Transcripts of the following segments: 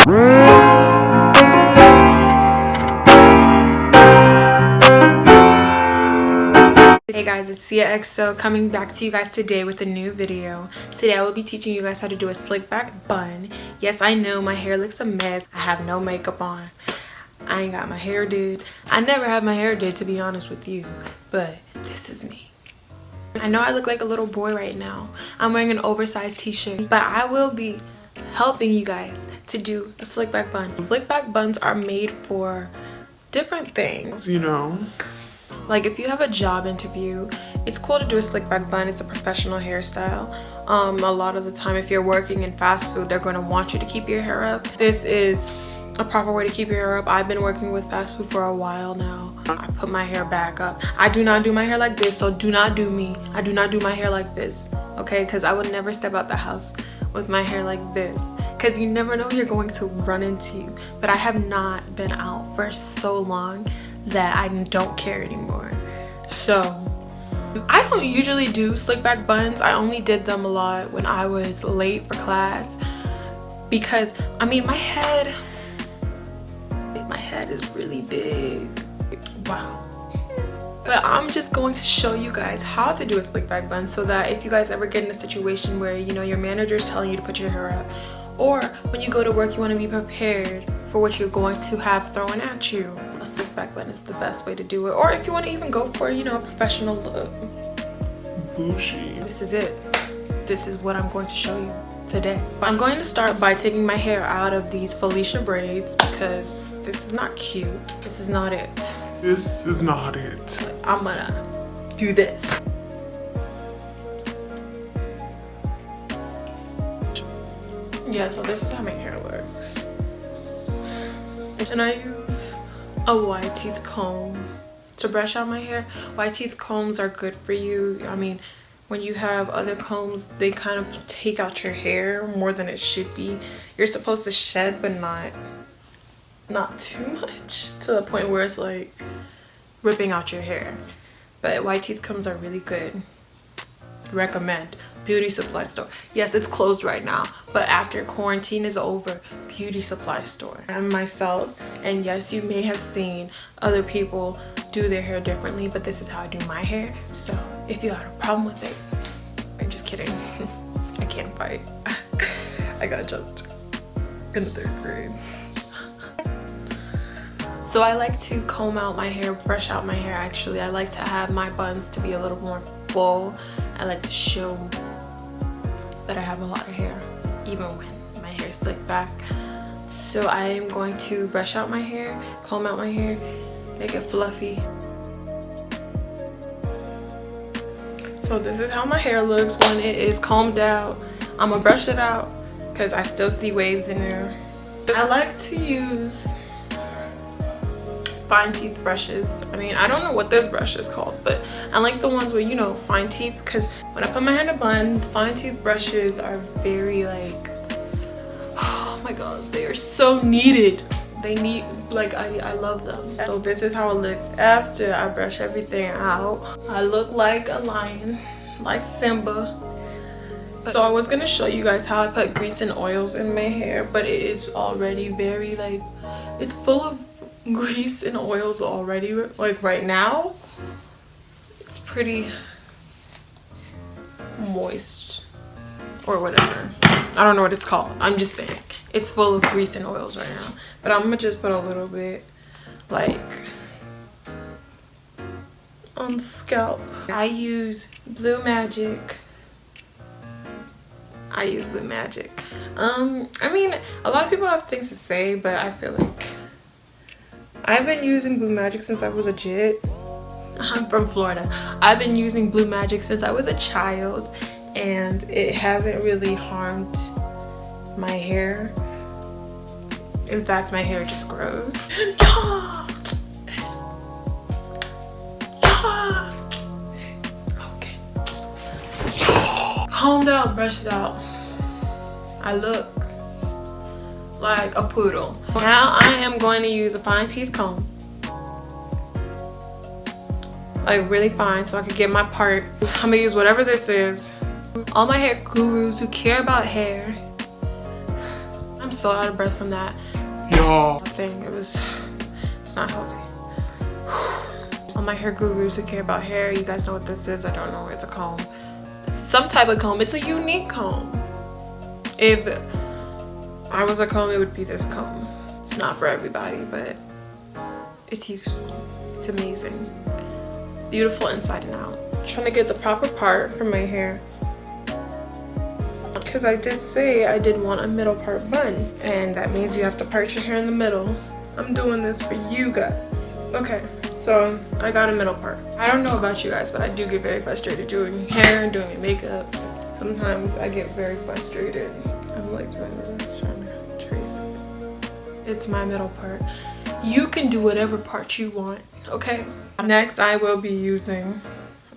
Hey guys, it's Sia XO coming back to you guys today with a new video. Today I will be teaching you guys how to do a slick back bun. Yes, I know my hair looks a mess. I have no makeup on. I ain't got my hair did. I never have my hair did, to be honest with you, but this is me. I know I look like a little boy right now. I'm wearing an oversized t-shirt, but I will be helping you guys to do a slick back bun. Slick back buns are made for different things, you know. Like if you have a job interview, it's cool to do a slick back bun. It's a professional hairstyle. A lot of the time if you're working in fast food, they're going to want you to keep your hair up. This is a proper way to keep your hair up. I've been working with fast food for a while now. I put my hair back up. I do not do my hair like this, so do not do me. I do not do my hair like this, okay? Because I would never step out the house with my hair like this, because you never know who you're going to run into. But I have not been out for so long that I don't care anymore. So I don't usually do slick back buns. I only did them a lot when I was late for class, because I mean my head is really big. Wow. But I'm just going to show you guys how to do a slick back bun, so that if you guys ever get in a situation where, you know, your manager's telling you to put your hair up, or when you go to work you want to be prepared for what you're going to have thrown at you, a slick back bun is the best way to do it. Or if you want to even go for, you know, a professional look, bougie, this is it. This is what I'm going to show you today. I'm going to start by taking my hair out of these Felicia braids, because this is not cute. This is not it. This is not it. I'm gonna do this. Yeah, so this is how my hair looks. And I use a wide teeth comb to brush out my hair. Wide teeth combs are good for you. I mean, when you have other combs, they kind of take out your hair more than it should be. You're supposed to shed, but not too much, to the point where it's like ripping out your hair. But wide teeth combs are really good. Recommend. Beauty supply store. Yes, it's closed right now, but after quarantine is over, beauty supply store. And myself, and yes, you may have seen other people do their hair differently, but this is how I do my hair. So if you have a problem with it, I'm just kidding. I can't fight. I got jumped in the 3rd grade. So I like to comb out my hair, brush out my hair. Actually, I like to have my buns to be a little more full. I like to show that I have a lot of hair, even when my hair is slicked back. So I am going to brush out my hair, comb out my hair, make it fluffy. So this is how my hair looks when it is combed out. I'm gonna brush it out because I still see waves in there. I like to use fine teeth brushes. I mean, I don't know what this brush is called, but I like the ones where, you know, fine teeth, because when I put my hair in a bun, fine teeth brushes are very like, oh my god, they are so needed. They need, like, I love them. So this is how it looks after I brush everything out. I look like a lion, like Simba. So I was gonna show you guys how I put grease and oils in my hair, but it is already very like, it's full of grease and oils already. Like right now it's pretty moist or whatever. I don't know what it's called. I'm just saying it's full of grease and oils right now, but I'm gonna just put a little bit like on the scalp. I use Blue Magic. I mean, a lot of people have things to say, but I feel like I've been using Blue Magic since I was a jit. I'm from Florida. I've been using Blue Magic since I was a child, and it hasn't really harmed my hair. In fact, my hair just grows. Okay. Combed out, brushed out. I look like a poodle. Now I am going to use a fine teeth comb, like really fine, so I can get my part. I'm gonna use whatever this is. All my hair gurus who care about hair, I'm so out of breath from that thing. It's not healthy. All my hair gurus who care about hair, you guys know what this is. I don't know. It's a comb. It's some type of comb. It's a unique comb. If I was a comb, it would be this comb. It's not for everybody, but it's useful. It's amazing. It's beautiful inside and out. I'm trying to get the proper part for my hair, because I did say I did want a middle part bun, and that means you have to part your hair in the middle. I'm doing this for you guys. Okay, so I got a middle part. I don't know about you guys, but I do get very frustrated doing hair and doing makeup. Sometimes I get very frustrated. I'm like trying to trace it. It's my middle part. You can do whatever part you want, okay? Next, I will be using,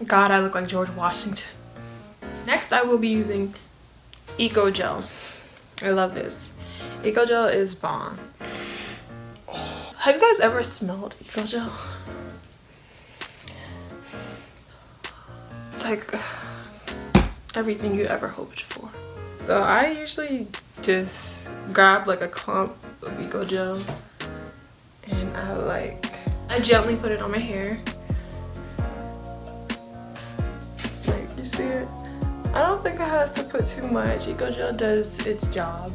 God, I look like George Washington. Next, I will be using Eco Gel. I love this. Eco Gel is bomb. Have you guys ever smelled Eco Gel? It's like everything you ever hoped for. So I usually just grab like a clump of Eco Gel and I gently put it on my hair. Like, you see it? I don't think I have to put too much. Eco Gel does its job.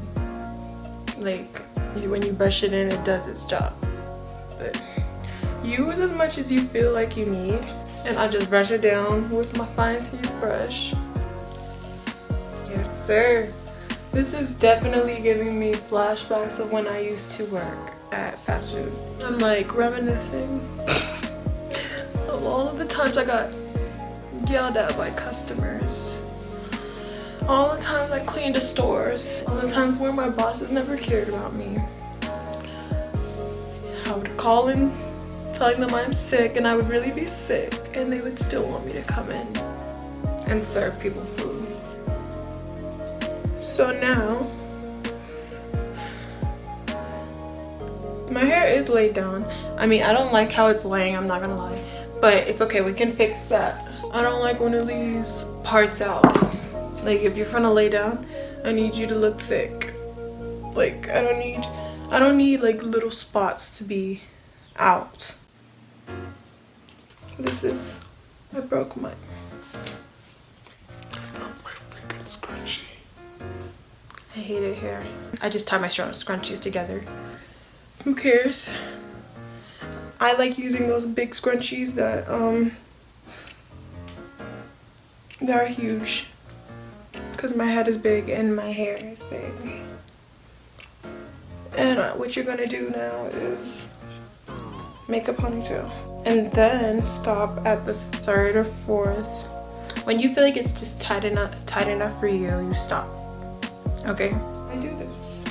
Like, when you brush it in, it does its job. But use as much as you feel like you need. And I just brush it down with my fine toothbrush. Yes, sir. This is definitely giving me flashbacks of when I used to work at fast food. I'm like reminiscing of all of the times I got yelled at by customers. All the times I cleaned the stores. All the times where my bosses never cared about me. I would call in telling them I'm sick, and I would really be sick, and they would still want me to come in and serve people food. So now, my hair is laid down. I mean, I don't like how it's laying, I'm not gonna lie, but it's okay, we can fix that. I don't like one of these parts out. Like, if you're gonna lay down, I need you to look thick. Like, I don't need like little spots to be out. I broke mine. My freaking scrunchie. I hate it here. I just tie my scrunchies together. Who cares? I like using those big scrunchies that are huge, because my head is big and my hair is big. And what you're gonna do now is make a ponytail, and then stop at the 3rd or 4th. When you feel like it's just tight enough for you, you stop. Okay? I do this.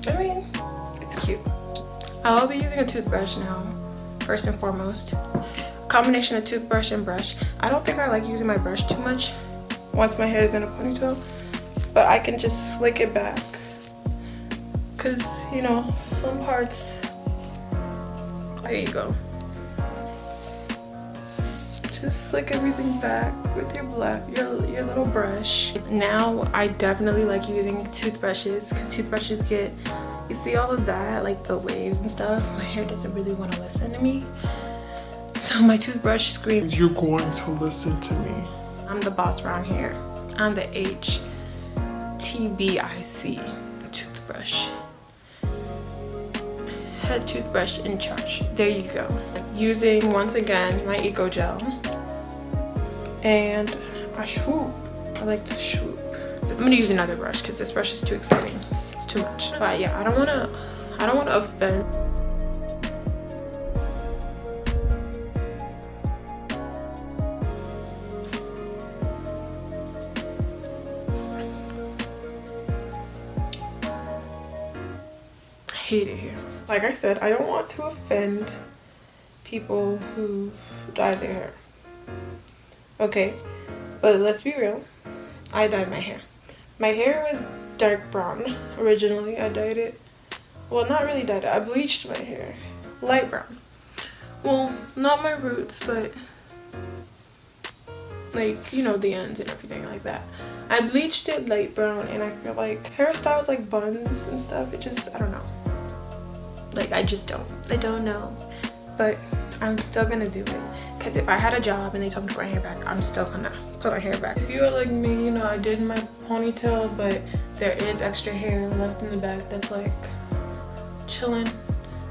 I mean, it's cute. I'll be using a toothbrush now, first and foremost. Combination of toothbrush and brush. I don't think I like using my brush too much once my hair is in a ponytail, but I can just slick it back. Cause, you know, some parts, there you go. Just slick everything back with your little brush. Now I definitely like using toothbrushes, because toothbrushes get, you see all of that, like the waves and stuff. My hair doesn't really want to listen to me. So my toothbrush screams, "You're going to listen to me." I'm the boss around here. I'm the HTBIC toothbrush. Head toothbrush in charge. There you go. Using, once again, my Eco Gel. And a swoop. I like to swoop. I'm gonna use another brush because this brush is too exciting. It's too much. But yeah, I don't wanna offend. I hate it here. Like I said, I don't want to offend people who dye their hair. Okay, but let's be real. I dyed my hair. My hair was dark brown originally. I dyed it. Well, not really dyed it. I bleached my hair. Light brown. Well, not my roots, but like, you know, the ends and everything like that. I bleached it light brown, and I feel like hairstyles like buns and stuff, it just, I don't know. Like, I don't know. But I'm still gonna do it. Because if I had a job and they told me to put my hair back, I'm still gonna put my hair back. If you are like me, you know, I did my ponytail, but there is extra hair left in the back that's like chilling.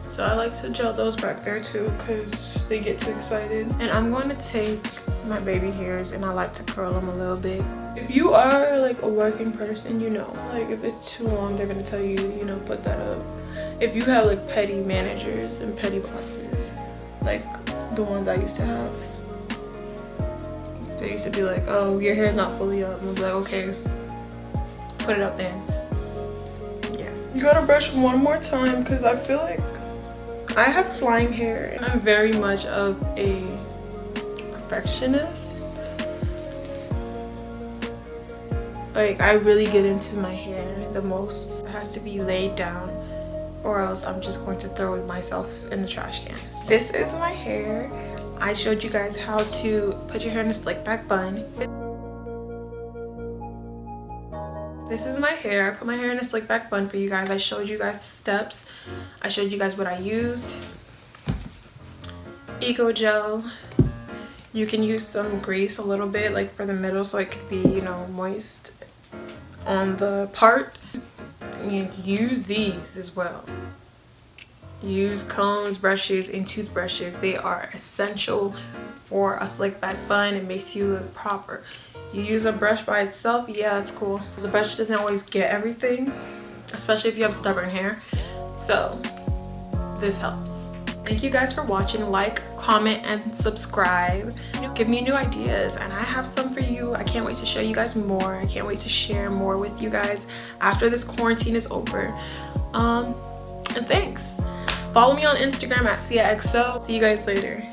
So I like to gel those back there too, because they get too excited. And I'm going to take my baby hairs and I like to curl them a little bit. If you are like a working person, you know, like if it's too long, they're gonna tell you, you know, put that up. If you have like petty managers and petty bosses, like the ones I used to have, they used to be like, oh, your hair's not fully up. And I'd be like, okay, put it up then. Yeah. You gotta brush one more time, because I feel like I have flying hair and I'm very much of a perfectionist. Like, I really get into my hair the most. It has to be laid down, or else I'm just going to throw myself in the trash can. This is my hair. I showed you guys how to put your hair in a slick back bun. This is my hair. I put my hair in a slick back bun for you guys. I showed you guys the steps. I showed you guys what I used. Eco gel. You can use some grease a little bit, like for the middle, so it could be, you know, moist on the part. And use these as well. Use combs, brushes, and toothbrushes. They are essential for a slick back bun. It makes you look proper. You use a brush by itself, yeah, it's cool. The brush doesn't always get everything, especially if you have stubborn hair. So this helps. Thank you guys for watching. Like, comment, and subscribe. Give me new ideas, and I have some for you. I can't wait to show you guys more. I can't wait to share more with you guys after this quarantine is over. And thanks. Follow me on Instagram at SiaXO. See you guys later.